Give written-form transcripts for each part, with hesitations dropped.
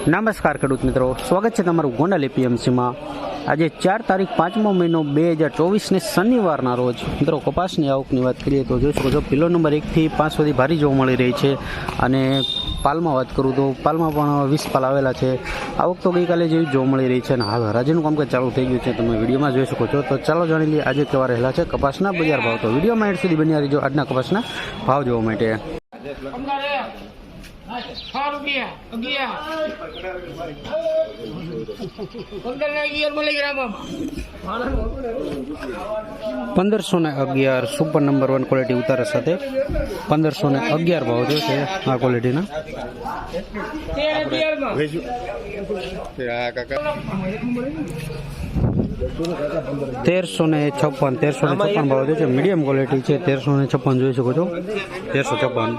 નમસ્કાર ખેડૂત મિત્રો, સ્વાગત છે તમારું ગોંડલ એપીએમસીમાં। આજે 4 તારીખ 5મો મહિનો 2024 શનિવારના રોજ મિત્રો કપાસની આવકની વાત કરીએ તો જોઈ શકો છો કિલો નંબર 1 થી 5 સુધી ભારી જોવા મળી રહી છે। અને પાલમાં વાત કરું તો પાલમાં પણ 20 પાલ આવેલા છે। આવક તો ગઈકાલે જેવી જોવા મળી રહી છે અને હાલ હરાજીનું કામકાજ ચાલુ થઈ ગયું છે, તમે વિડીયોમાં જોઈ શકો છો। તો ચાલો જાણી લઈએ આજે કેવા રહેલા છે કપાસના બજાર ભાવ। તો વિડીયોમાં એડ સુધી બન્યા રહેજો આજના કપાસના ભાવ જોવા માટે। 1511 સુપર નંબર 1 ક્વોલિટી ઉતારા સાથે 1511 ભાવ જો છે આ ક્વોલિટીના। 1356 ભાવ જો છે, મીડિયમ ક્વોલિટી છે। 1356 જોઈ શકો છો, 1356।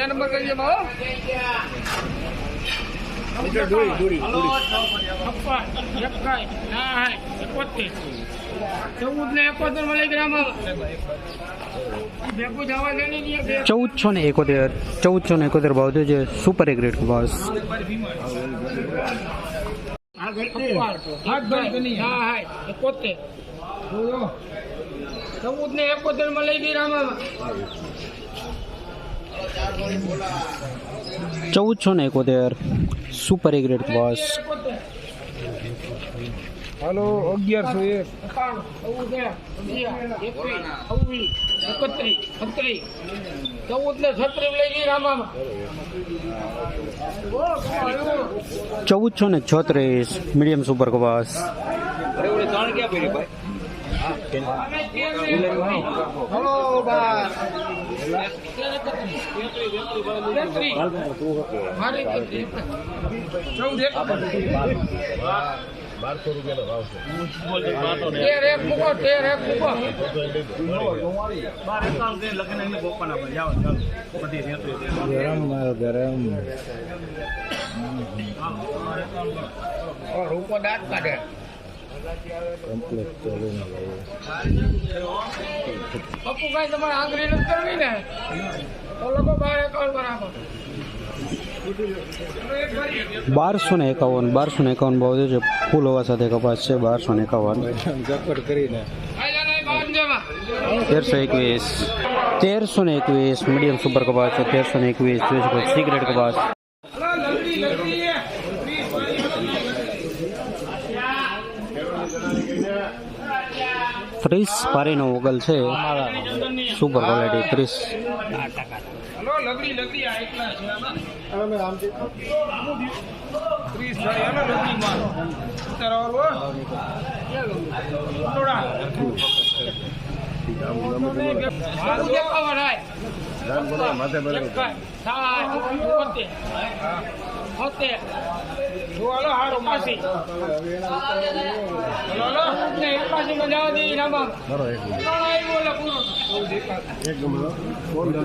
नंबर करिए भाव 1471 ભાવ છે સુपर ग्रेड कपास। 1471 सुपर ग्रेड कपास। हेलो 1101 1436 मीडियम सुपर कपास। हेलो 1200 રૂપિયાનો ભાવ છે। ગરમ રૂપો દાંત કાઢે પપ્પુ કઈ તમારે આંગળી નથી કરવી ને તો લોકો બહાર એકાઉન્ટ બરાબર 1251 ભાવ છે ફૂલ હોવા સાથે કપાસ છે। 1251 કરીને 1321 મીડિયમ સુપર કપાસ છે। 1321 જોઈ શકો સી ગ્રેડ કપાસ। ત્રીસ પારીનો વગલ છે સુપર ક્વોલિટી 30।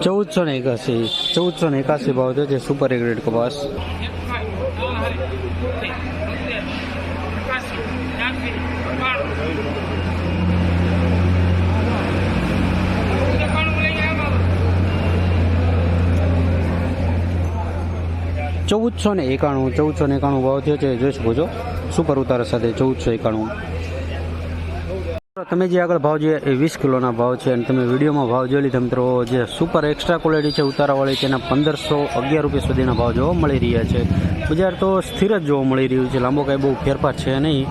चौदह 1481 भाव जो सुपर ग्रेड कपास। 1491 ભાવ છે જોઈ શકો છો સુપર ઉતારા સાથે 1491। તમે જે આગળ ભાવ જે 20 કિલોના ભાવ છે અને તમે વિડીયોમાં ભાવ જોઈ લીધા મિત્રો, જે સુપર એક્સ્ટ્રા ક્વોલિટી છે ઉતારાવાળી તેના 1511 રૂપિયા સુધીના ભાવ જોવા મળી રહ્યા છે। બજાર તો સ્થિર જ જોવા મળી રહ્યું છે, લાંબો કાંઈ બહુ ફેરફાર છે નહીં।